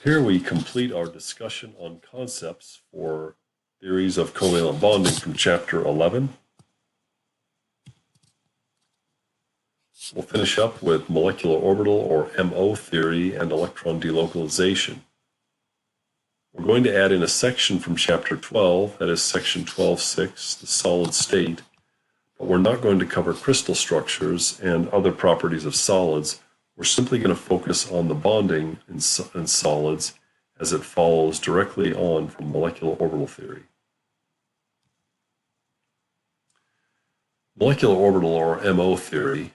Here we complete our discussion on concepts for theories of covalent bonding from Chapter 11. We'll finish up with molecular orbital or MO theory and electron delocalization. We're going to add in a section from Chapter 12, that is Section 12.6, the solid state, but we're not going to cover crystal structures and other properties of solids. We're simply going to focus on the bonding in solids as it follows directly on from molecular orbital theory. Molecular orbital or MO theory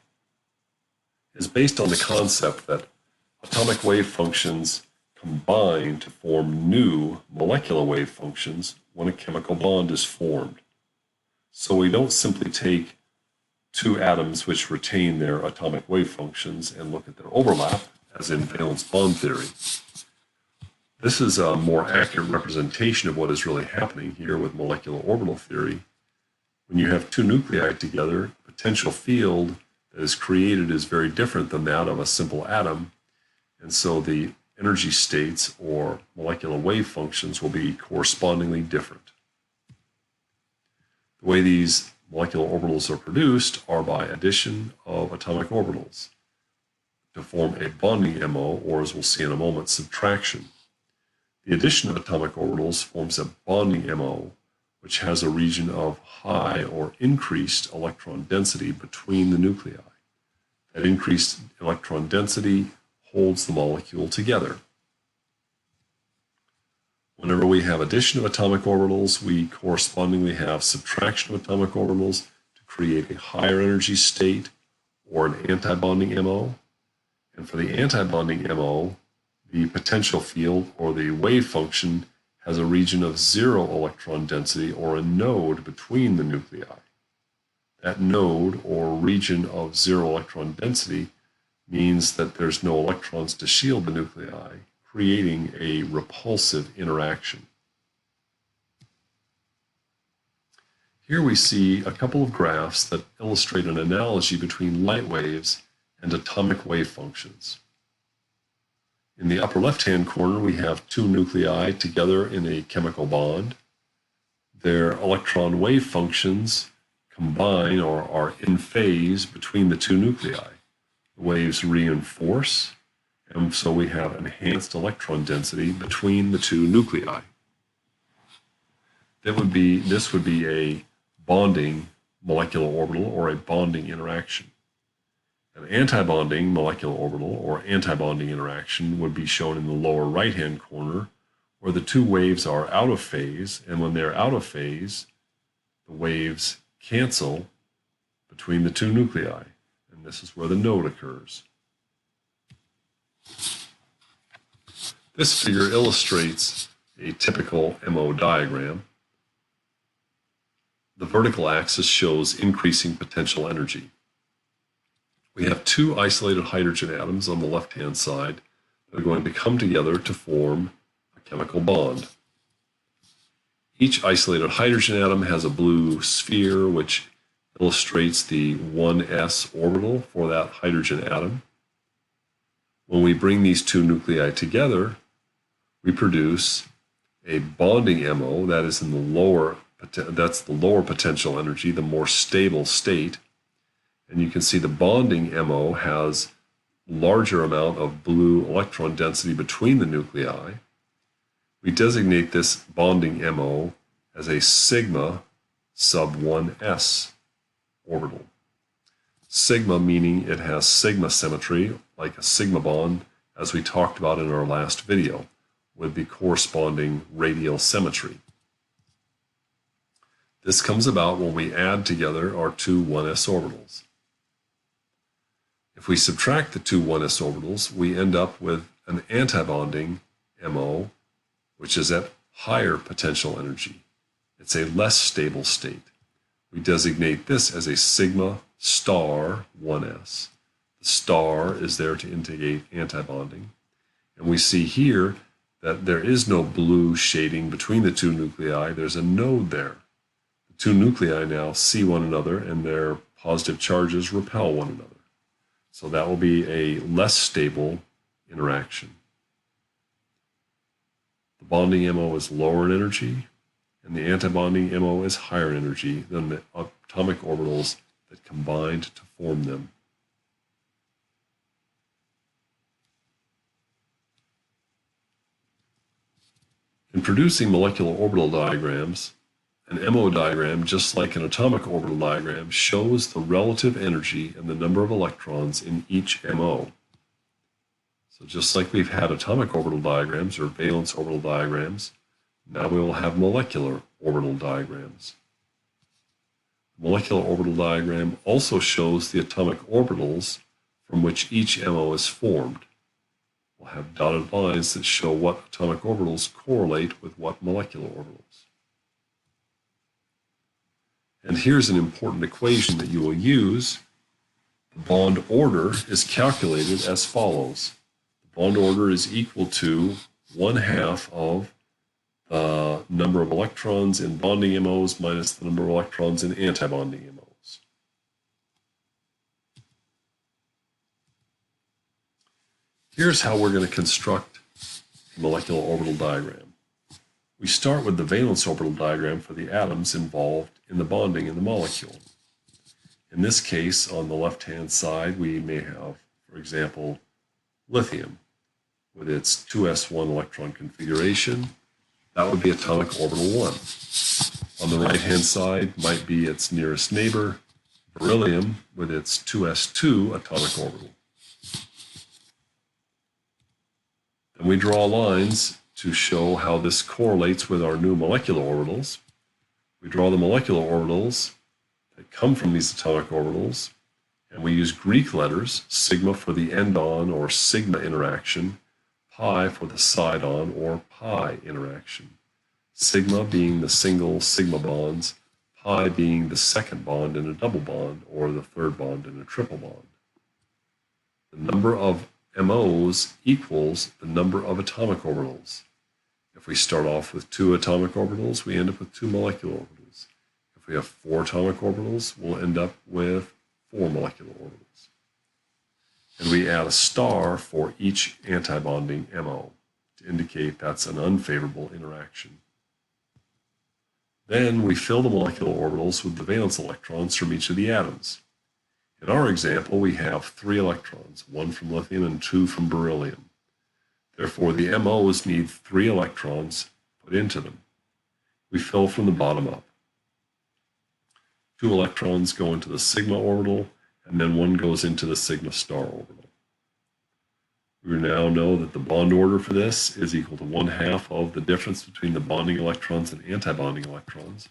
is based on the concept that atomic wave functions combine to form new molecular wave functions when a chemical bond is formed. So we don't simply take two atoms which retain their atomic wave functions and look at their overlap, as in valence bond theory. This is a more accurate representation of what is really happening here with molecular orbital theory. When you have two nuclei together, the potential field that is created is very different than that of a simple atom, and so the energy states or molecular wave functions will be correspondingly different. The way these molecular orbitals are produced are by addition of atomic orbitals to form a bonding MO, or as we'll see in a moment, subtraction. The addition of atomic orbitals forms a bonding MO, which has a region of high or increased electron density between the nuclei. That increased electron density holds the molecule together. Whenever we have addition of atomic orbitals, we correspondingly have subtraction of atomic orbitals to create a higher energy state or an antibonding MO. And for the antibonding MO, the potential field or the wave function has a region of zero electron density or a node between the nuclei. That node or region of zero electron density means that there's no electrons to shield the nuclei, creating a repulsive interaction. Here we see a couple of graphs that illustrate an analogy between light waves and atomic wave functions. In the upper left-hand corner, we have two nuclei together in a chemical bond. Their electron wave functions combine or are in phase between the two nuclei. The waves reinforce, and so we have enhanced electron density between the two nuclei. This would be a bonding molecular orbital or a bonding interaction. An antibonding molecular orbital or antibonding interaction would be shown in the lower right-hand corner, where the two waves are out of phase, and when they're out of phase, the waves cancel between the two nuclei, and this is where the node occurs. This figure illustrates a typical MO diagram. The vertical axis shows increasing potential energy. We have two isolated hydrogen atoms on the left-hand side that are going to come together to form a chemical bond. Each isolated hydrogen atom has a blue sphere which illustrates the 1s orbital for that hydrogen atom. When we bring these two nuclei together, we produce a bonding MO that is in that's the lower potential energy, the more stable state. And you can see the bonding MO has larger amount of blue electron density between the nuclei. We designate this bonding MO as a sigma sub 1s orbital. Sigma meaning it has sigma symmetry, like a sigma bond, as we talked about in our last video, with the corresponding radial symmetry. This comes about when we add together our two 1s orbitals. If we subtract the two 1s orbitals, we end up with an antibonding MO, which is at higher potential energy. It's a less stable state. We designate this as a sigma star 1s. The star is there to indicate antibonding. And we see here that there is no blue shading between the two nuclei. There's a node there. The two nuclei now see one another, and their positive charges repel one another. So that will be a less stable interaction. The bonding MO is lower in energy, and the antibonding MO is higher in energy than the atomic orbitals that combined to form them. In producing molecular orbital diagrams, an MO diagram, just like an atomic orbital diagram, shows the relative energy and the number of electrons in each MO. So just like we've had atomic orbital diagrams or valence orbital diagrams, now we will have molecular orbital diagrams. The molecular orbital diagram also shows the atomic orbitals from which each MO is formed. We'll have dotted lines that show what atomic orbitals correlate with what molecular orbitals. And here's an important equation that you will use. The bond order is calculated as follows. The bond order is equal to 1/2 of the number of electrons in bonding MOs minus the number of electrons in antibonding MOs. Here's how we're going to construct a molecular orbital diagram. We start with the valence orbital diagram for the atoms involved in the bonding in the molecule. In this case, on the left-hand side, we may have, for example, lithium with its 2s1 electron configuration. That would be atomic orbital 1. On the right-hand side might be its nearest neighbor, beryllium, with its 2s2 atomic orbital. And we draw lines to show how this correlates with our new molecular orbitals. We draw the molecular orbitals that come from these atomic orbitals, and we use Greek letters, sigma for the end-on or sigma interaction, pi for the side-on or pi interaction. Sigma being the single sigma bonds, pi being the second bond in a double bond or the third bond in a triple bond. The number of MOs equals the number of atomic orbitals. If we start off with 2 atomic orbitals, we end up with 2 molecular orbitals. If we have 4 atomic orbitals, we'll end up with 4 molecular orbitals. And we add a star for each antibonding MO to indicate that's an unfavorable interaction. Then we fill the molecular orbitals with the valence electrons from each of the atoms. In our example, we have 3 electrons, 1 from lithium and 2 from beryllium. Therefore, the MOs need 3 electrons put into them. We fill from the bottom up. 2 electrons go into the sigma orbital, and then 1 goes into the sigma star orbital. We now know that the bond order for this is equal to 1/2 of the difference between the bonding electrons and antibonding electrons.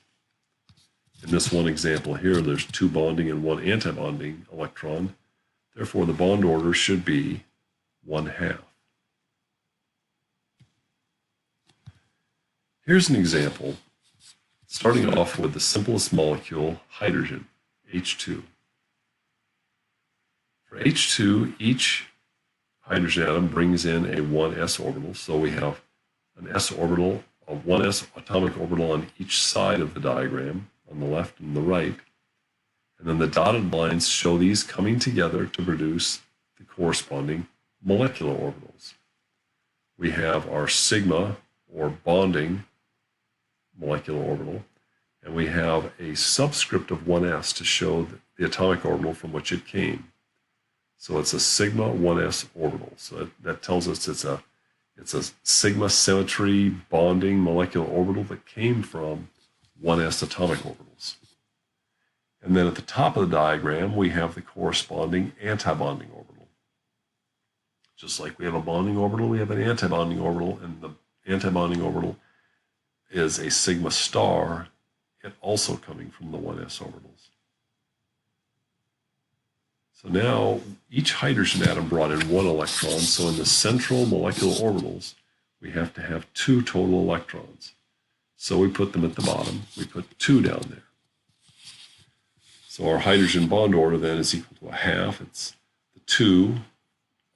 In this one example here, there's 2 bonding and 1 antibonding electron. Therefore, the bond order should be 1/2. Here's an example, starting off with the simplest molecule, hydrogen, H2. For H2, each hydrogen atom brings in a 1s orbital, so we have an s orbital, a 1s atomic orbital on each side of the diagram, on the left and the right. And then the dotted lines show these coming together to produce the corresponding molecular orbitals. We have our sigma, or bonding, molecular orbital, and we have a subscript of 1s to show the atomic orbital from which it came. So it's a sigma 1s orbital. So that tells us it's a sigma symmetry bonding molecular orbital that came from 1s atomic orbitals. And then at the top of the diagram, we have the corresponding antibonding orbital. Just like we have a bonding orbital, we have an antibonding orbital, and the antibonding orbital is a sigma star, it also coming from the 1s orbitals. So now each hydrogen atom brought in 1 electron, so in the central molecular orbitals, we have to have 2 total electrons. So we put them at the bottom, we put 2 down there. So our hydrogen bond order then is equal to 1/2. It's the 2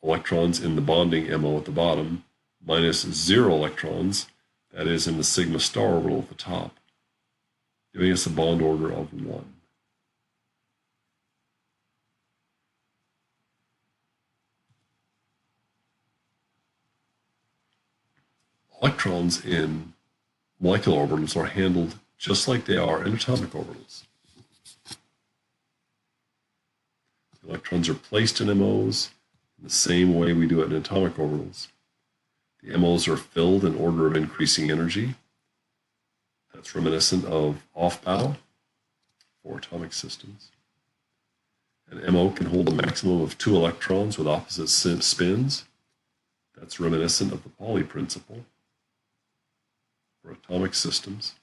electrons in the bonding MO at the bottom minus 0 electrons, that is in the sigma star orbital at the top, giving us a bond order of 1. Electrons in molecular orbitals are handled just like they are in atomic orbitals. Electrons are placed in MOs in the same way we do it in atomic orbitals. The MOs are filled in order of increasing energy. That's reminiscent of off-bow for atomic systems. An MO can hold a maximum of 2 electrons with opposite spins. That's reminiscent of the Pauli principle for atomic systems.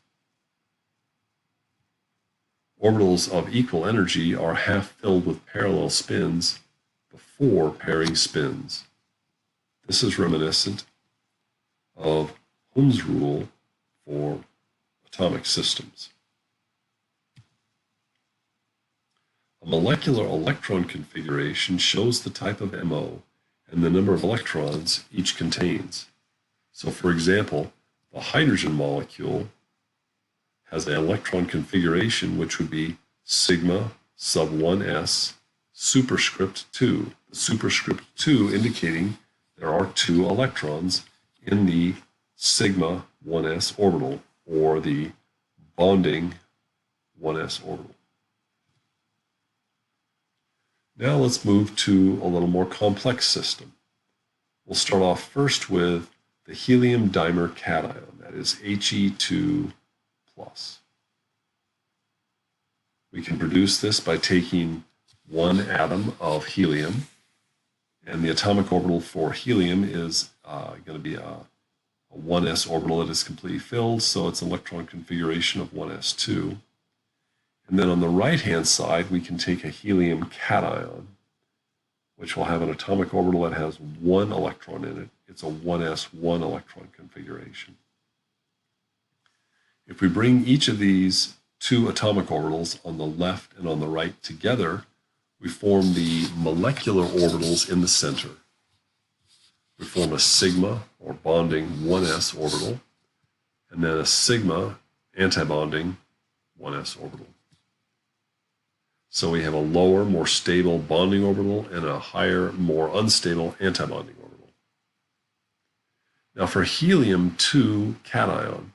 Orbitals of equal energy are half filled with parallel spins before pairing spins. This is reminiscent of Ohm's rule for atomic systems. A molecular electron configuration shows the type of MO and the number of electrons each contains. So for example, the hydrogen molecule has an electron configuration which would be sigma sub 1s superscript 2. The superscript 2 indicating there are 2 electrons in the sigma 1s orbital, or the bonding 1s orbital. Now let's move to a little more complex system. We'll start off first with the helium dimer cation, that is He2+. We can produce this by taking one atom of helium, and the atomic orbital for helium is going to be a 1s orbital that is completely filled, so it's an electron configuration of 1s2. And then on the right-hand side, we can take a helium cation, which will have an atomic orbital that has 1 electron in it. It's a 1s1 electron configuration. If we bring each of these 2 atomic orbitals on the left and on the right together, we form the molecular orbitals in the center. We form a sigma, or bonding 1s orbital, and then a sigma antibonding 1s orbital. So we have a lower, more stable bonding orbital and a higher, more unstable antibonding orbital. Now for helium-2 cation,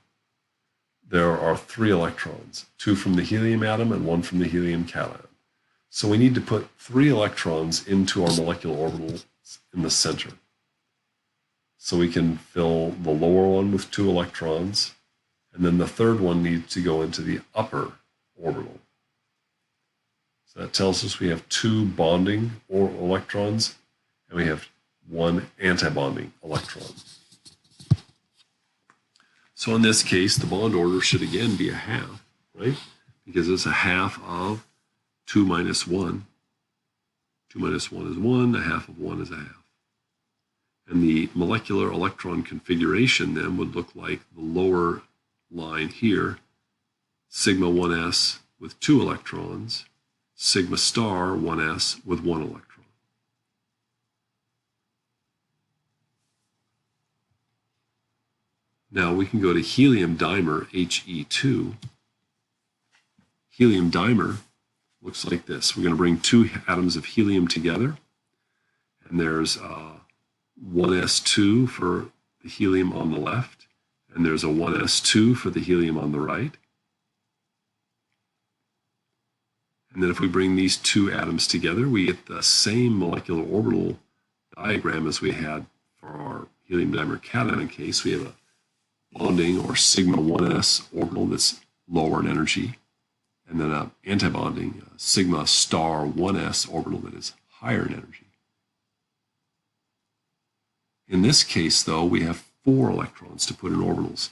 there are 3 electrons, 2 from the helium atom and 1 from the helium cation. So we need to put 3 electrons into our molecular orbitals in the center. So we can fill the lower one with 2 electrons, and then the third one needs to go into the upper orbital. So that tells us we have 2 bonding electrons, and we have 1 antibonding electron. So in this case, the bond order should again be a half, right? Because it's a half of 2 minus 1. 2 minus 1 is 1, a half of 1 is a half. And the molecular electron configuration then would look like the lower line here, sigma 1s with 2 electrons, sigma star 1s with 1 electron. Now we can go to helium dimer, He2. Helium dimer looks like this. We're going to bring 2 atoms of helium together, and there's 1s2 for the helium on the left, and there's a 1s2 for the helium on the right. And then if we bring these 2 atoms together, we get the same molecular orbital diagram as we had for our helium dimer cation case. We have a bonding, or sigma 1s orbital that's lower in energy, and then an antibonding sigma star 1s orbital that is higher in energy. In this case, though, we have 4 electrons to put in orbitals,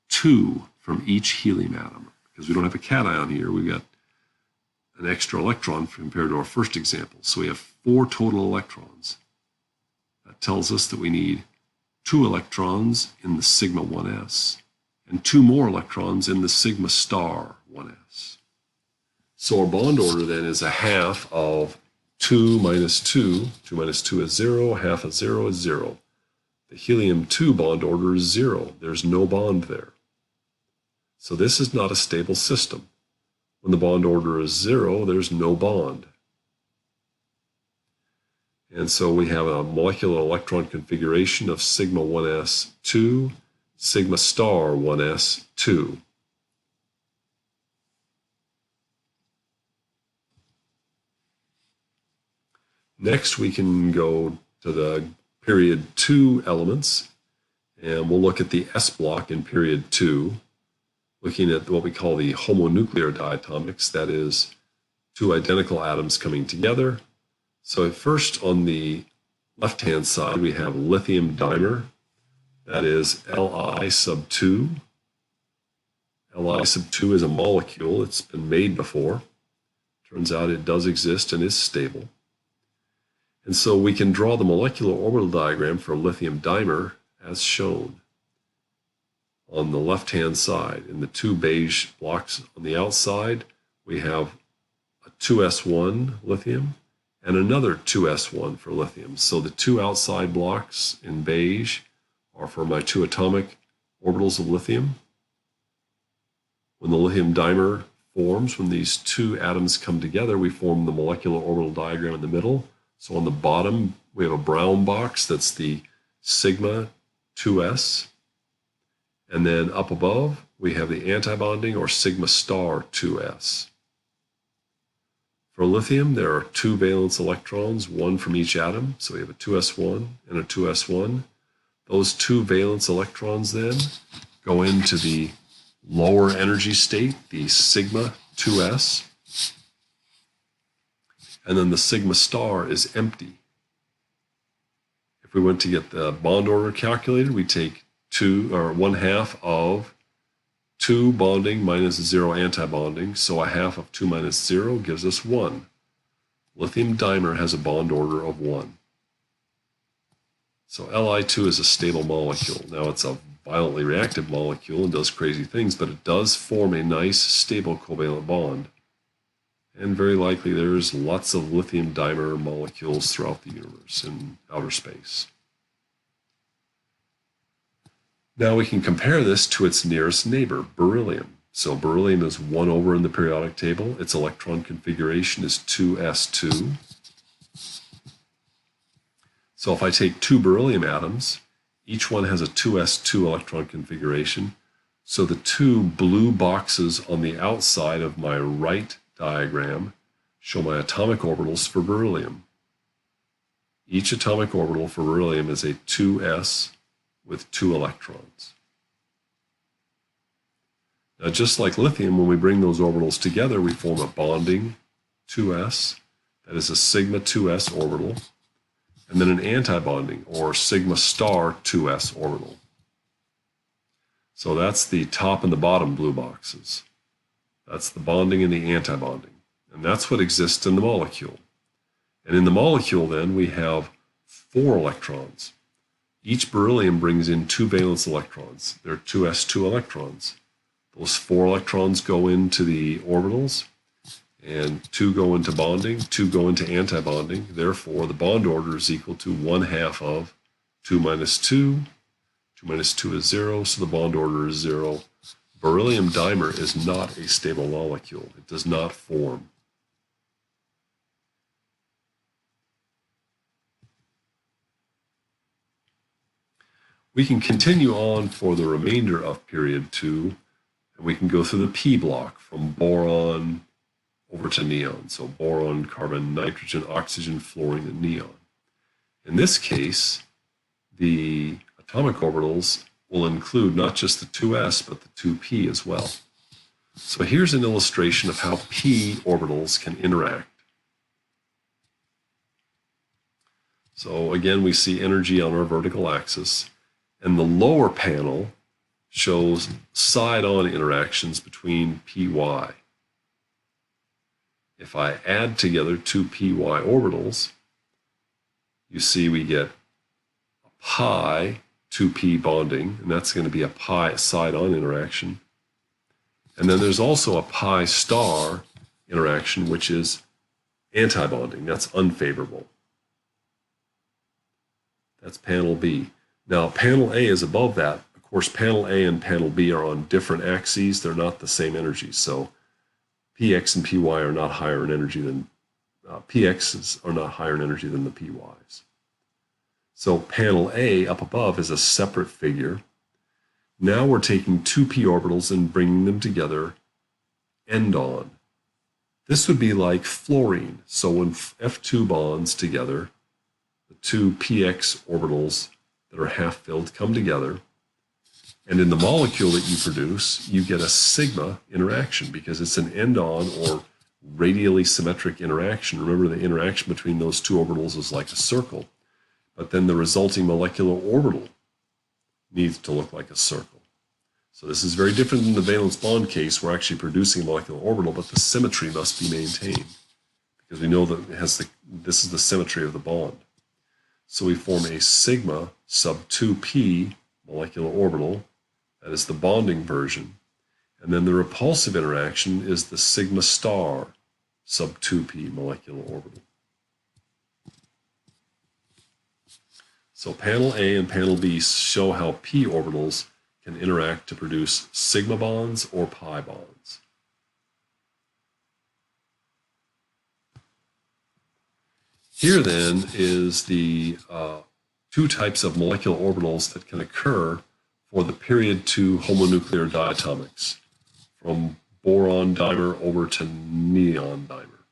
2 from each helium atom. Because we don't have a cation here, we've got an extra electron compared to our first example. So we have 4 total electrons. That tells us that we need 2 electrons in the sigma 1s and 2 more electrons in the sigma star 1s. So our bond order then is a half of 2 minus 2. 2 minus 2 is 0. Half of 0 is 0. The helium-2 bond order is 0. There's no bond there. So this is not a stable system. When the bond order is 0, there's no bond. And so we have a molecular electron configuration of sigma 1s2, sigma star 1s 2. Next, we can go to the period 2 elements, and we'll look at the S block in period 2, looking at what we call the homonuclear diatomics, that is, two identical atoms coming together. So first, on the left-hand side, we have lithium dimer, that is Li sub 2. Li sub 2 is a molecule. It's been made before. Turns out it does exist and is stable. And so we can draw the molecular orbital diagram for lithium dimer as shown. On the left-hand side, in the two beige blocks on the outside, we have a 2s1 lithium and another 2s1 for lithium. So the two outside blocks in beige are for my two atomic orbitals of lithium. When the lithium dimer forms, when these two atoms come together, we form the molecular orbital diagram in the middle. So on the bottom, we have a brown box that's the sigma 2s. And then up above, we have the antibonding or sigma star 2s. For lithium, there are two valence electrons, one from each atom. So we have a 2s1 and a 2s1. Those two valence electrons then go into the lower energy state, the sigma 2s. And then the sigma star is empty. If we went to get the bond order calculated, we take 1/2 of 2 bonding minus 0 antibonding. So 1/2 of 2 minus 0 gives us 1. Lithium dimer has a bond order of 1. So Li2 is a stable molecule. Now it's a violently reactive molecule and does crazy things, but it does form a nice stable covalent bond. And very likely there's lots of lithium dimer molecules throughout the universe in outer space. Now we can compare this to its nearest neighbor, beryllium. So beryllium is 1 over in the periodic table. Its electron configuration is 2s2. So if I take two beryllium atoms, each one has a 2s2 electron configuration. So the two blue boxes on the outside of my right diagram show my atomic orbitals for beryllium. Each atomic orbital for beryllium is a 2s with 2 electrons. Now, just like lithium, when we bring those orbitals together, we form a bonding 2s, that is a sigma 2s orbital, and then an antibonding or sigma star 2s orbital. So that's the top and the bottom blue boxes. That's the bonding and the antibonding. And that's what exists in the molecule. And in the molecule, then, we have 4 electrons. Each beryllium brings in 2 valence electrons. They're 2s2 electrons. Those 4 electrons go into the orbitals, and 2 go into bonding, 2 go into antibonding. Therefore, the bond order is equal to 1/2 of 2 minus 2. 2 minus 2 is 0, so the bond order is 0. Beryllium dimer is not a stable molecule. It does not form. We can continue on for the remainder of period 2, and we can go through the P block from boron over to neon. So boron, carbon, nitrogen, oxygen, fluorine, and neon. In this case, the atomic orbitals will include not just the 2s, but the 2p as well. So here's an illustration of how p orbitals can interact. So again, we see energy on our vertical axis, and the lower panel shows side-on interactions between py. If I add together 2 py orbitals, you see we get a pi 2p bonding, and that's going to be a pi side-on interaction. And then there's also a pi star interaction, which is anti-bonding. That's unfavorable. That's panel B. Now, panel A is above that. Of course, panel A and panel B are on different axes. They're not the same energy. So px and py are not higher in energy than px's are not higher in energy than the py's. So panel A up above is a separate figure. Now we're taking two p orbitals and bringing them together end-on. This would be like fluorine. So when F2 bonds together, the two px orbitals that are half-filled come together, and in the molecule that you produce, you get a sigma interaction because it's an end-on or radially symmetric interaction. Remember, the interaction between those two orbitals is like a circle, but then the resulting molecular orbital needs to look like a circle. So this is very different than the valence bond case. We're actually producing a molecular orbital, but the symmetry must be maintained because we know that this is the symmetry of the bond. So we form a sigma sub 2p molecular orbital. That is the bonding version. And then the repulsive interaction is the sigma star sub 2p molecular orbital. So panel A and panel B show how p orbitals can interact to produce sigma bonds or pi bonds. Here then is the two types of molecular orbitals that can occur for the period 2 homonuclear diatomics, from boron dimer over to neon dimer.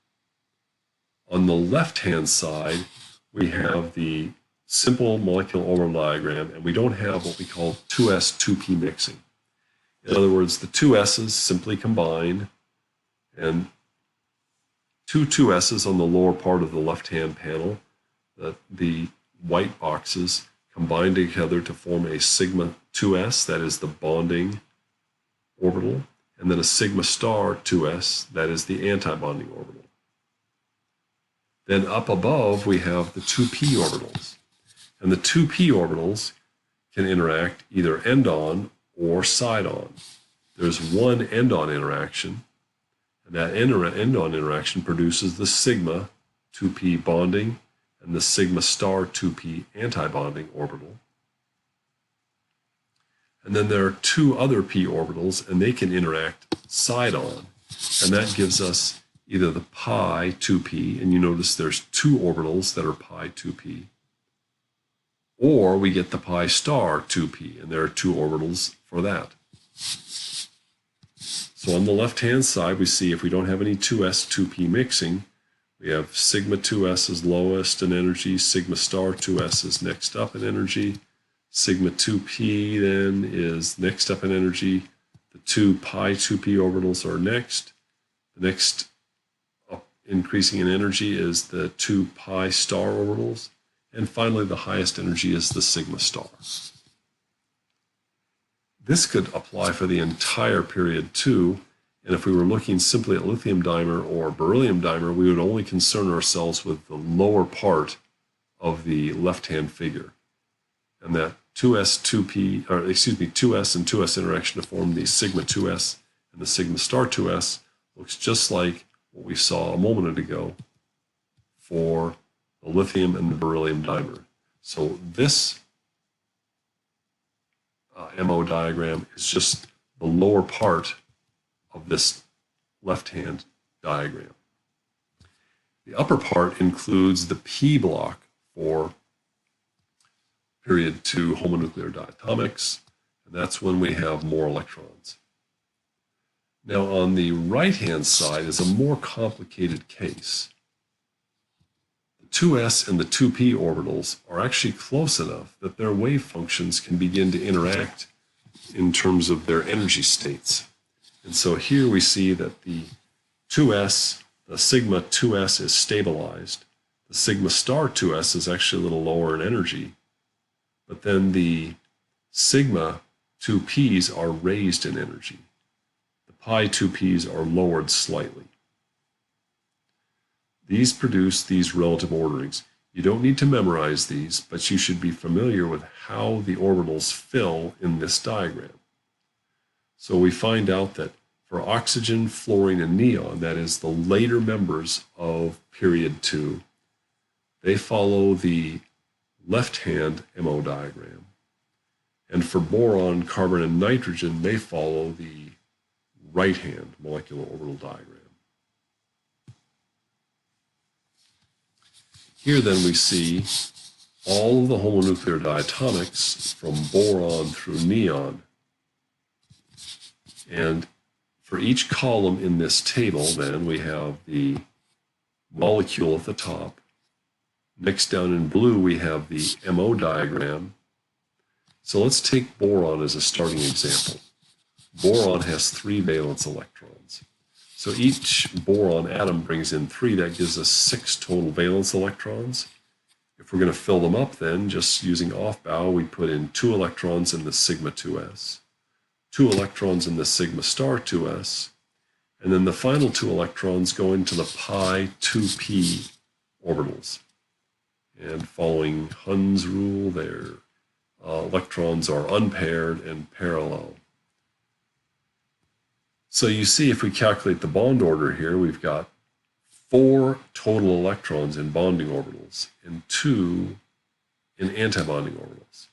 On the left-hand side, we have the simple molecular orbital diagram, and we don't have what we call 2s, 2p mixing. In other words, the two s's simply combine, and two 2s's on the lower part of the left-hand panel, the white boxes, combine together to form a sigma 2s, that is the bonding orbital, and then a sigma star 2s, that is the anti-bonding orbital. Then up above, we have the 2p orbitals. And the 2p orbitals can interact either end-on or side-on. There's one end-on interaction, and that end-on interaction produces the sigma 2p bonding and the sigma star 2p anti-bonding orbital. And then there are two other p orbitals, and they can interact side-on, and that gives us either the pi 2p, and you notice there's two orbitals that are pi 2p, or we get the pi star 2p, and there are two orbitals for that. So on the left-hand side, we see if we don't have any 2s, 2p mixing, we have sigma 2s is lowest in energy, sigma star 2s is next up in energy, sigma 2p then is next up in energy, the two pi 2p orbitals are next. The next up increasing in energy is the two pi star orbitals. And finally, the highest energy is the sigma star. This could apply for the entire period 2, and if we were looking simply at lithium dimer or beryllium dimer, we would only concern ourselves with the lower part of the left-hand figure. And that 2s and 2s interaction to form the sigma 2s and the sigma star 2s looks just like what we saw a moment ago for the lithium and the beryllium dimer. So this MO diagram is just the lower part of this left-hand diagram. The upper part includes the P block for period 2 homonuclear diatomics, and that's when we have more electrons. Now on the right-hand side is a more complicated case. 2s and the 2p orbitals are actually close enough that their wave functions can begin to interact in terms of their energy states. And so here we see that the 2s, the sigma 2s is stabilized. The sigma star 2s is actually a little lower in energy. But then the sigma 2p's are raised in energy. The pi 2p's are lowered slightly. These produce these relative orderings. You don't need to memorize these, but you should be familiar with how the orbitals fill in this diagram. So we find out that for oxygen, fluorine, and neon, that is the later members of period 2, they follow the left-hand MO diagram. And for boron, carbon, and nitrogen, they follow the right-hand molecular orbital diagram. Here then we see all of the homonuclear diatomics from boron through neon And for each column in this table, then, we have the molecule at the top. Next, down in blue, we have the MO diagram. So let's take boron as a starting example. Boron has 3 valence electrons. So each boron atom brings in 3. That gives us 6 total valence electrons. If we're going to fill them up then, just using off-bow, we put in 2 electrons in the sigma 2s, 2 electrons in the sigma star 2s, and then the final 2 electrons go into the pi 2p orbitals. And following Hund's rule, their electrons are unpaired and parallel. So you see, if we calculate the bond order here, we've got 4 total electrons in bonding orbitals and 2 in antibonding orbitals.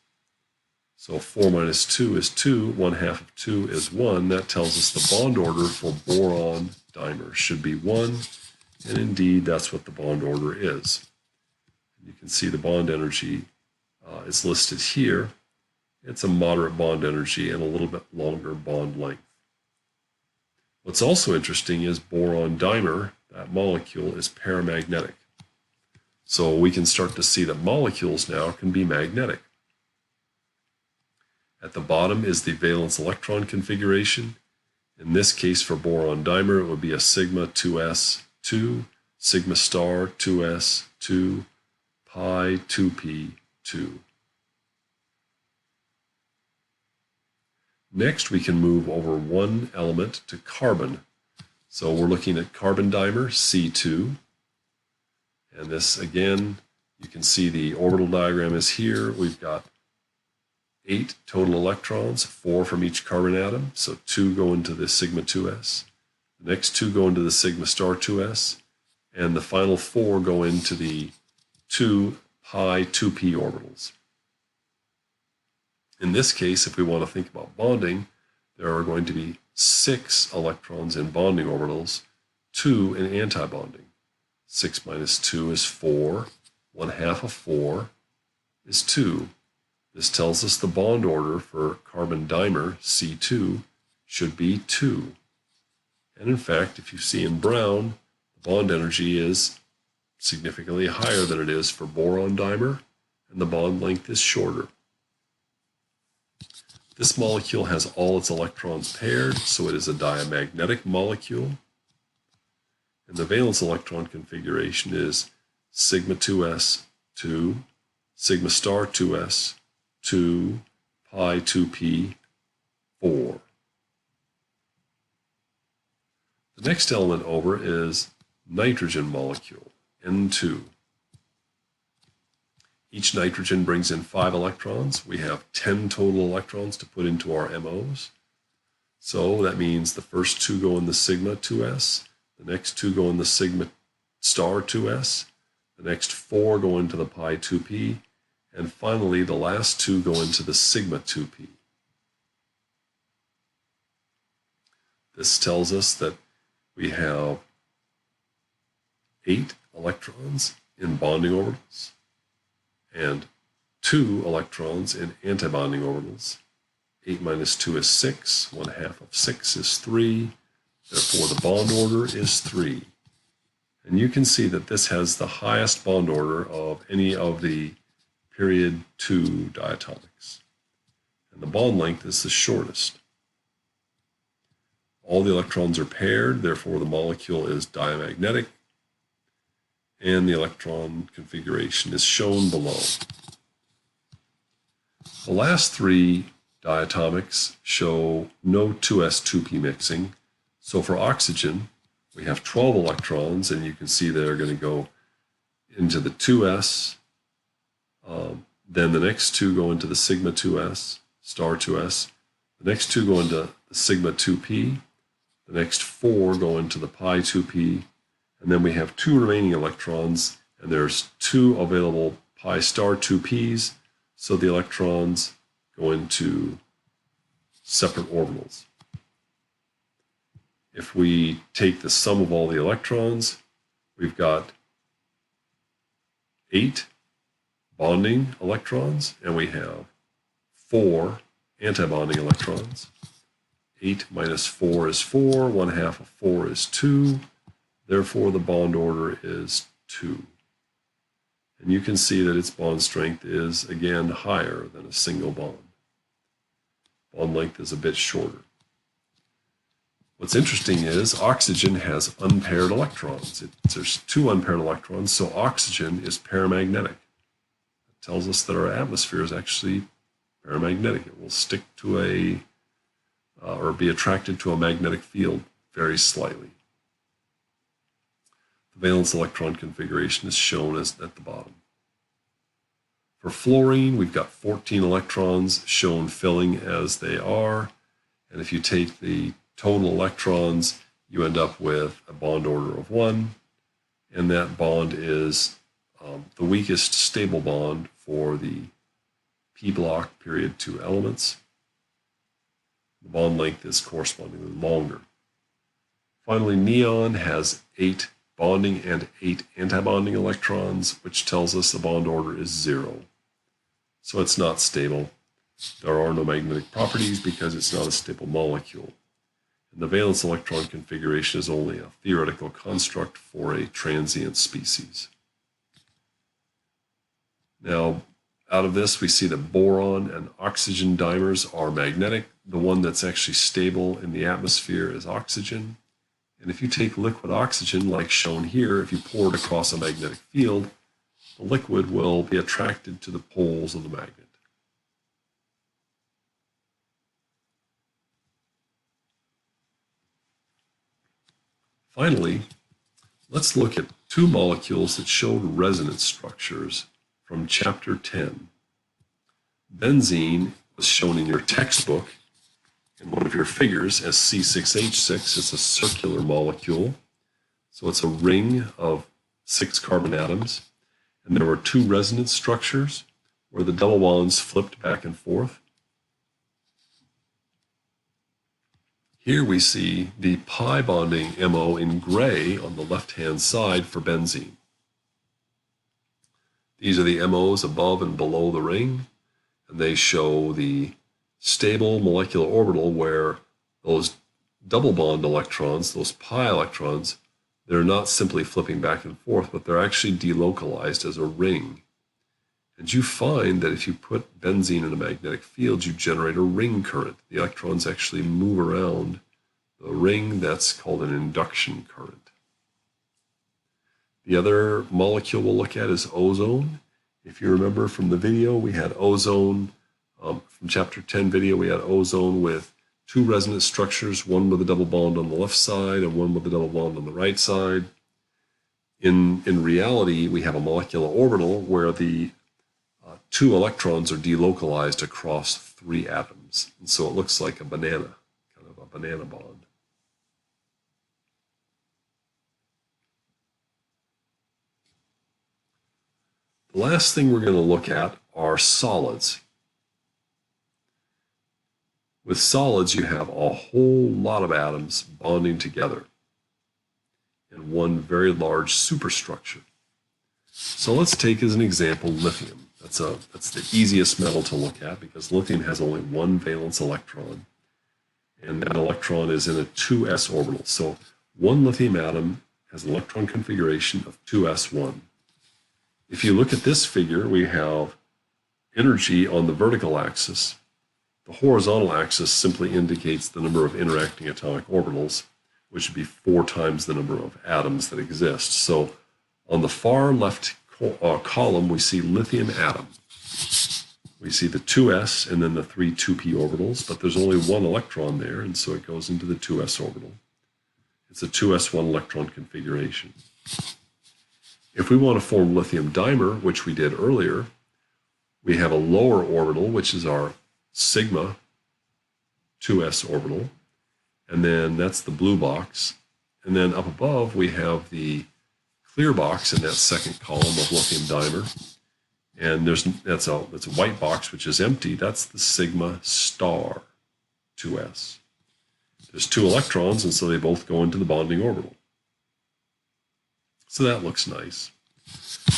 So 4 minus 2 is 2, 1/2 of 2 is 1. That tells us the bond order for boron dimer should be 1, and indeed that's what the bond order is. You can see the bond energy is listed here. It's a moderate bond energy and a little bit longer bond length. What's also interesting is boron dimer, that molecule, is paramagnetic. So we can start to see that molecules now can be magnetic. At the bottom is the valence electron configuration. In this case, for boron dimer, it would be a sigma 2s 2, sigma star 2s 2, pi 2p 2. Next, we can move over one element to carbon. So we're looking at carbon dimer, C2. And this, again, you can see the orbital diagram is here. We've got 8 total electrons, 4 from each carbon atom. So 2 go into the sigma 2s. The next 2 go into the sigma star 2s. And the final 4 go into the 2 pi 2p orbitals. In this case, if we want to think about bonding, there are going to be 6 electrons in bonding orbitals, 2 in antibonding. 6 minus 2 is 4. 1/2 of 4 is 2. This tells us the bond order for carbon dimer, C2, should be 2. And in fact, if you see in brown, the bond energy is significantly higher than it is for boron dimer, and the bond length is shorter. This molecule has all its electrons paired, so it is a diamagnetic molecule. And the valence electron configuration is sigma 2s 2, sigma star 2s 2, pi 2p 4. The next element over is nitrogen molecule, N2. Each nitrogen brings in 5 electrons. We have 10 total electrons to put into our MOs. So that means the first 2 go in the sigma 2s, the next 2 go in the sigma star 2s, the next 4 go into the pi 2p, and finally the last 2 go into the sigma 2p. This tells us that we have 8 electrons in bonding orbitals and 2 electrons in antibonding orbitals. 8 minus 2 is 6. 1/2 of 6 is 3. Therefore, the bond order is 3. And you can see that this has the highest bond order of any of the period 2 diatomics. And the bond length is the shortest. All the electrons are paired, therefore the molecule is diamagnetic, and the electron configuration is shown below. The last 3 diatomics show no 2s 2p mixing. So for oxygen, we have 12 electrons, and you can see they're going to go into the 2s. Then the next 2 go into the sigma 2s, star 2s. The next 2 go into the sigma 2p. The next 4 go into the pi 2p. And then we have 2 remaining electrons, and there's 2 available pi star 2p's, so the electrons go into separate orbitals. If we take the sum of all the electrons, we've got 8 bonding electrons, and we have 4 antibonding electrons. 8 minus 4 is 4. 1/2 of 4 is 2. Therefore, the bond order is 2. And you can see that its bond strength is, again, higher than a single bond. Bond length is a bit shorter. What's interesting is oxygen has unpaired electrons. There's 2 unpaired electrons, so oxygen is paramagnetic. It tells us that our atmosphere is actually paramagnetic. It will stick to or be attracted to a magnetic field very slightly. The valence electron configuration is shown at the bottom. For fluorine, we've got 14 electrons shown filling as they are. And if you take the total electrons, you end up with a bond order of 1. And that bond is the weakest stable bond for the p block period 2 elements. The bond length is correspondingly longer. Finally, neon has 8 bonding and 8 antibonding electrons, which tells us the bond order is 0. So it's not stable. There are no magnetic properties because it's not a stable molecule. And the valence electron configuration is only a theoretical construct for a transient species. Now, out of this, we see that boron and oxygen dimers are magnetic. The one that's actually stable in the atmosphere is oxygen. And if you take liquid oxygen, like shown here, if you pour it across a magnetic field, the liquid will be attracted to the poles of the magnet. Finally, let's look at 2 molecules that showed resonance structures from chapter 10. Benzene was shown in your textbook in one of your figures as C6H6. It's a circular molecule. So it's a ring of 6 carbon atoms. And there were 2 resonance structures where the double bonds flipped back and forth. Here we see the pi bonding MO in gray on the left-hand side for benzene. These are the MOs above and below the ring, and they show the stable molecular orbital where those double bond electrons, those pi electrons, they're not simply flipping back and forth, but they're actually delocalized as a ring. And you find that if you put benzene in a magnetic field, you generate a ring current. The electrons actually move around the ring. That's called an induction current. The other molecule we'll look at is ozone. If you remember from the video, we had ozone, from chapter 10 video, we had ozone with 2 resonance structures, one with a double bond on the left side and one with a double bond on the right side. In reality, we have a molecular orbital where the 2 electrons are delocalized across 3 atoms. And so it looks like a banana, kind of a banana bond. The last thing we're going to look at are solids. With solids, you have a whole lot of atoms bonding together in one very large superstructure. So let's take as an example lithium. That's the easiest metal to look at because lithium has only 1 valence electron, and that electron is in a 2s orbital. So one lithium atom has an electron configuration of 2s1. If you look at this figure, we have energy on the vertical axis. The horizontal axis simply indicates the number of interacting atomic orbitals, which would be 4 times the number of atoms that exist. So on the far left column, we see lithium atom. We see the 2s and then the 3 2p orbitals, but there's only 1 electron there, and so it goes into the 2s orbital. It's a 2s1 electron configuration. If we want to form lithium dimer, which we did earlier, we have a lower orbital, which is our sigma 2s orbital, and then that's the blue box. And then up above, we have the clear box in that second column of lithium dimer. And that's a white box, which is empty. That's the sigma star 2s. There's 2 electrons, and so they both go into the bonding orbital. So that looks nice.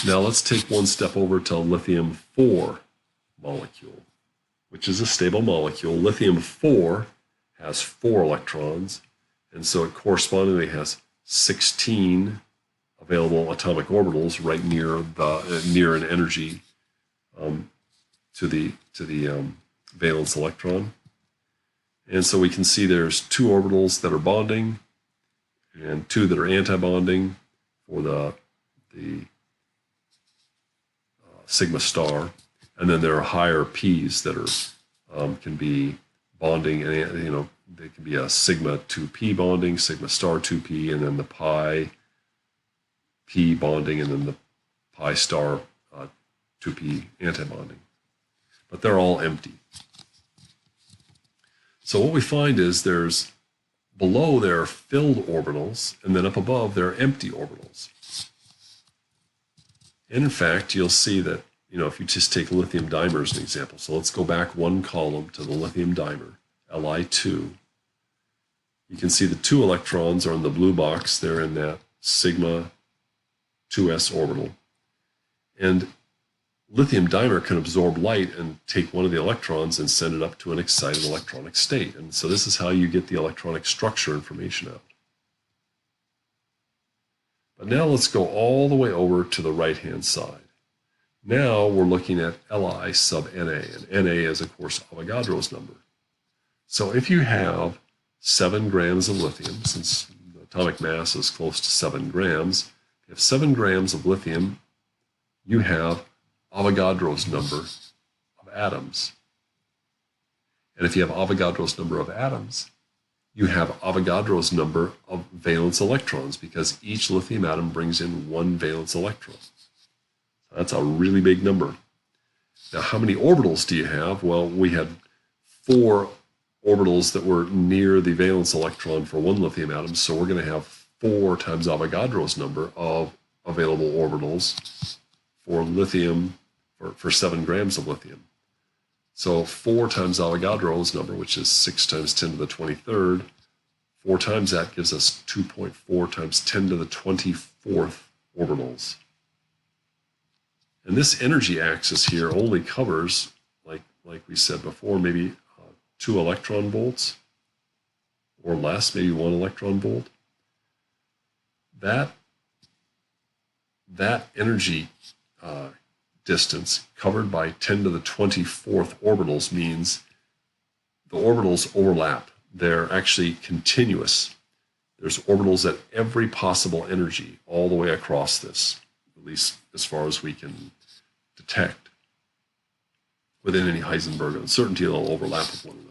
Now let's take one step over to lithium-4 molecule, which is a stable molecule. Lithium-4 has 4 electrons, and so it correspondingly has 16 available atomic orbitals right near an energy to the valence electron. And so we can see there's 2 orbitals that are bonding and 2 that are antibonding for the sigma star, and then there are higher p's that are can be bonding, and they can be a sigma 2p bonding, sigma star 2p, and then the pi p bonding, and then the pi star 2p antibonding. But they're all empty. So what we find is there's below there are filled orbitals, and then up above there are empty orbitals. And in fact, you'll see that, if you just take lithium dimer as an example, so let's go back one column to the lithium dimer, Li2. You can see the 2 electrons are in the blue box. They're in that sigma 2s orbital. And lithium dimer can absorb light and take one of the electrons and send it up to an excited electronic state. And so this is how you get the electronic structure information out. But now let's go all the way over to the right-hand side. Now we're looking at Li sub Na, and Na is, of course, Avogadro's number. So if you have 7 grams of lithium, since the atomic mass is close to 7 grams, if you have 7 grams of lithium, you have Avogadro's number of atoms. And if you have Avogadro's number of atoms, you have Avogadro's number of valence electrons, because each lithium atom brings in 1 valence electron. That's a really big number. Now, how many orbitals do you have? Well, we had 4 orbitals that were near the valence electron for 1 lithium atom, so we're going to have 4 times Avogadro's number of available orbitals for lithium, for 7 grams of lithium. So 4 times Avogadro's number, which is 6 times 10 to the 23rd, 4 times that gives us 2.4 times 10 to the 24th orbitals. And this energy axis here only covers, like we said before, maybe 2 electron volts or less, maybe 1 electron volt. That energy distance covered by 10 to the 24th orbitals means the orbitals overlap. They're actually continuous. There's orbitals at every possible energy all the way across this, at least as far as we can detect. Within any Heisenberg uncertainty, they'll overlap with one another.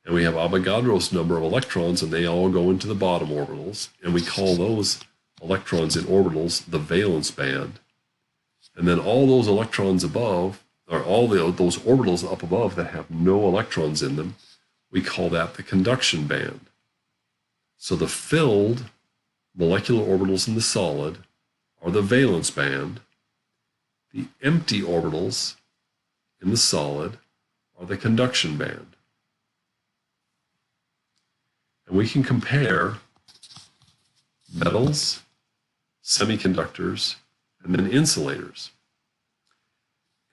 And we have Avogadro's number of electrons, and they all go into the bottom orbitals, and we call those electrons in orbitals the valence band. And then all those electrons above, or all those orbitals up above that have no electrons in them, we call that the conduction band. So the filled molecular orbitals in the solid are the valence band. The empty orbitals in the solid are the conduction band. And we can compare metals, semiconductors, and then insulators.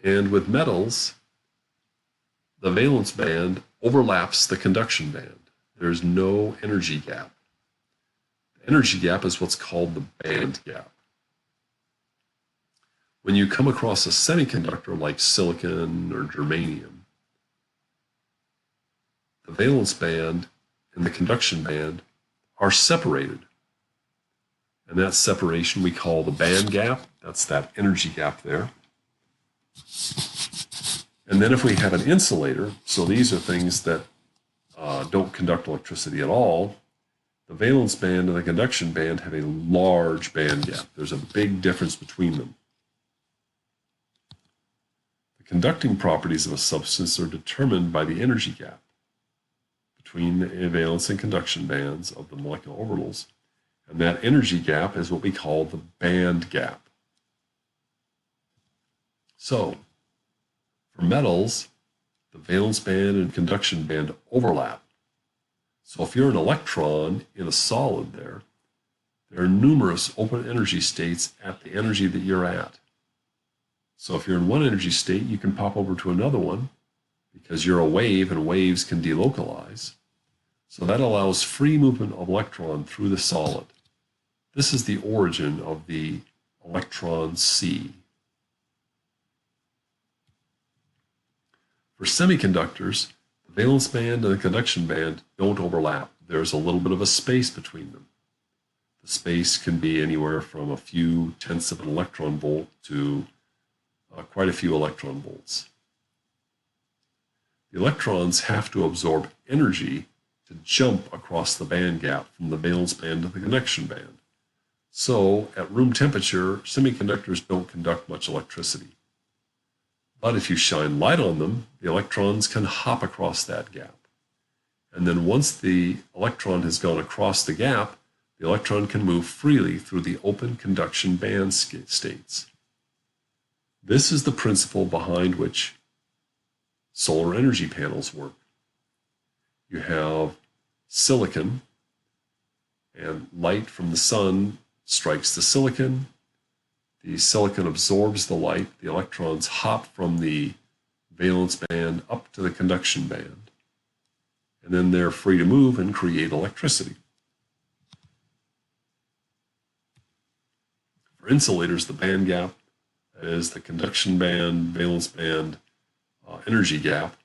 And with metals, the valence band overlaps the conduction band. There's no energy gap. The energy gap is what's called the band gap. When you come across a semiconductor like silicon or germanium, the valence band and the conduction band are separated. And that separation we call the band gap. That's that energy gap there. And then if we have an insulator, so these are things that don't conduct electricity at all, the valence band and the conduction band have a large band gap. There's a big difference between them. The conducting properties of a substance are determined by the energy gap between the valence and conduction bands of the molecular orbitals. And that energy gap is what we call the band gap. So, for metals, the valence band and conduction band overlap. So if you're an electron in a solid there are numerous open energy states at the energy that you're at. So if you're in one energy state, you can pop over to another one because you're a wave and waves can delocalize. So that allows free movement of electron through the solid. This is the origin of the electron sea. For semiconductors, the valence band and the conduction band don't overlap. There's a little bit of a space between them. The space can be anywhere from a few tenths of an electron volt to quite a few electron volts. The electrons have to absorb energy to jump across the band gap from the valence band to the conduction band. So at room temperature, semiconductors don't conduct much electricity. But if you shine light on them, the electrons can hop across that gap. And then once the electron has gone across the gap, the electron can move freely through the open conduction band states. This is the principle behind which solar energy panels work. You have silicon, and light from the sun strikes the silicon. The silicon absorbs the light. The electrons hop from the valence band up to the conduction band. And then they're free to move and create electricity. For insulators, the band gap, that is the conduction band, valence band, energy gap,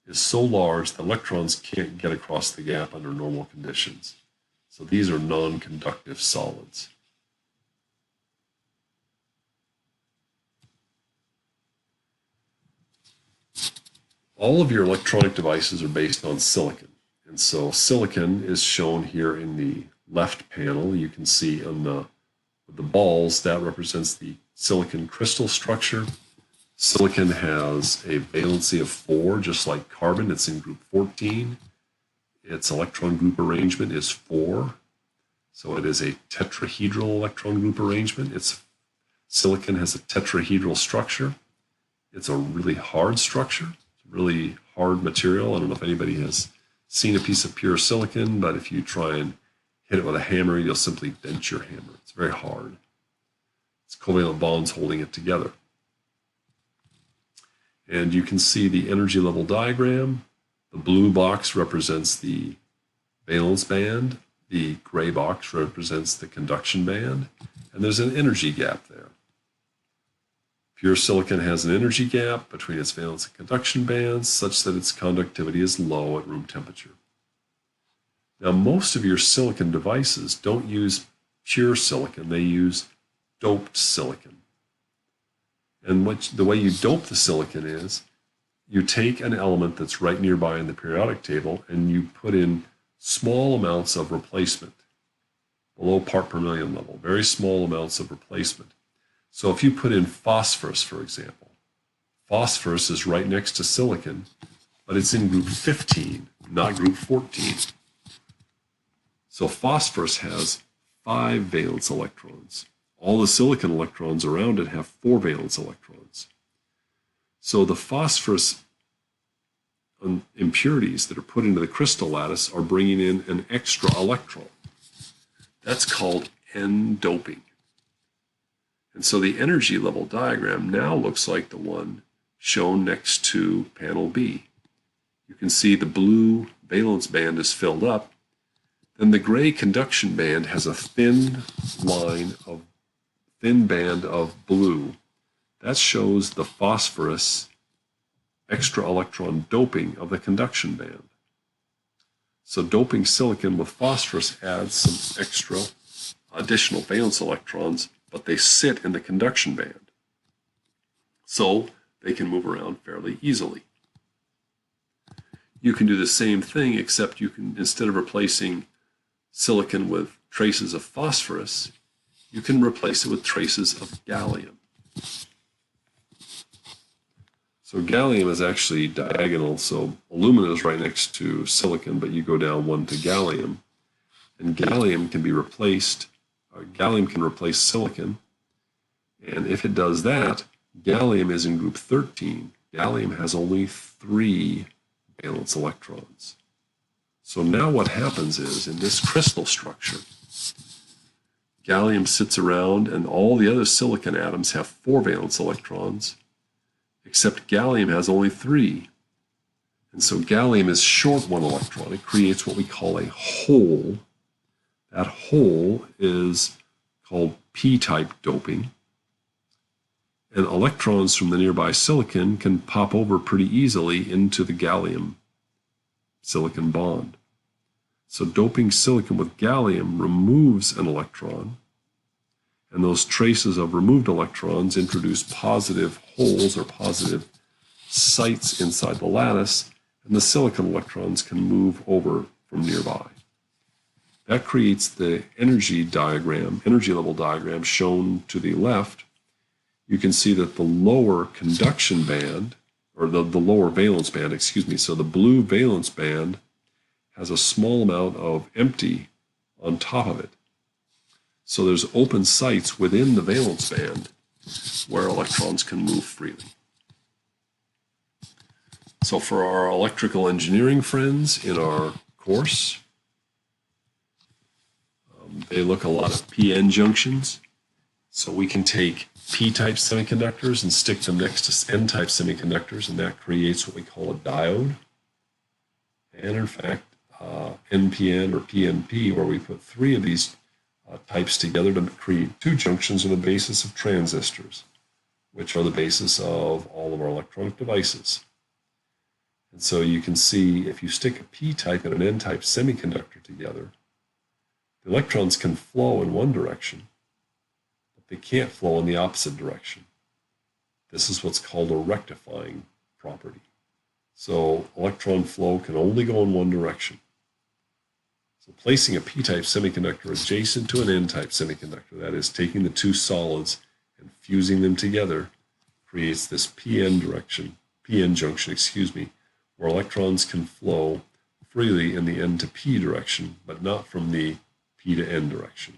is so large that electrons can't get across the gap under normal conditions. So these are non-conductive solids. All of your electronic devices are based on silicon. And so silicon is shown here in the left panel. You can see on the balls, that represents the silicon crystal structure. Silicon has a valency of 4, just like carbon. It's in group 14. Its electron group arrangement is 4. So it is a tetrahedral electron group arrangement. Silicon has a tetrahedral structure. It's a really hard structure. It's a really hard material. I don't know if anybody has seen a piece of pure silicon, but if you try and hit it with a hammer, you'll simply dent your hammer. It's very hard. It's covalent bonds holding it together. And you can see the energy level diagram. The blue box represents the valence band. The gray box represents the conduction band. And there's an energy gap there. Pure silicon has an energy gap between its valence and conduction bands such that its conductivity is low at room temperature. Now, most of your silicon devices don't use pure silicon. They use doped silicon. And the way you dope the silicon is you take an element that's right nearby in the periodic table and you put in small amounts of replacement, below part per million level, very small amounts of replacement. So if you put in phosphorus, for example, phosphorus is right next to silicon, but it's in group 15, not group 14. So phosphorus has 5 valence electrons. All the silicon electrons around it have 4 valence electrons. So the phosphorus impurities that are put into the crystal lattice are bringing in an extra electron. That's called N-doping. And so the energy level diagram now looks like the one shown next to panel B. You can see the blue valence band is filled up. Then the gray conduction band has a thin band of blue. That shows the phosphorus extra electron doping of the conduction band. So doping silicon with phosphorus adds some extra additional valence electrons, but they sit in the conduction band. So they can move around fairly easily. You can do the same thing, except you can, instead of replacing silicon with traces of phosphorus, you can replace it with traces of gallium. So gallium is actually diagonal, so aluminum is right next to silicon, but you go down one to gallium, and gallium can be replaced, gallium can replace silicon, and if it does that, gallium is in group 13. Gallium has only 3 valence electrons. So now what happens is, in this crystal structure, gallium sits around and all the other silicon atoms have 4 valence electrons, except gallium has only 3. And so gallium is short one electron. It creates what we call a hole. That hole is called p-type doping. And electrons from the nearby silicon can pop over pretty easily into the gallium silicon bond. So doping silicon with gallium removes an electron, and those traces of removed electrons introduce positive holes or positive sites inside the lattice, and the silicon electrons can move over from nearby. That creates the energy level diagram shown to the left. You can see that the lower conduction band, or the lower valence band, so the blue valence band has a small amount of empty on top of it. So there's open sites within the valence band where electrons can move freely. So for our electrical engineering friends in our course, they look a lot at p-n junctions. So we can take p-type semiconductors and stick them next to n-type semiconductors, and that creates what we call a diode. And in fact, NPN or PNP, where we put three of these types together to create two junctions, are the basis of transistors, which are the basis of all of our electronic devices. And so you can see if you stick a p-type and an n-type semiconductor together, the electrons can flow in one direction, but they can't flow in the opposite direction. This is what's called a rectifying property. So electron flow can only go in one direction. So placing a p-type semiconductor adjacent to an n-type semiconductor, that is, taking the two solids and fusing them together, creates this p-n junction, where electrons can flow freely in the n to p direction, but not from the p to n direction.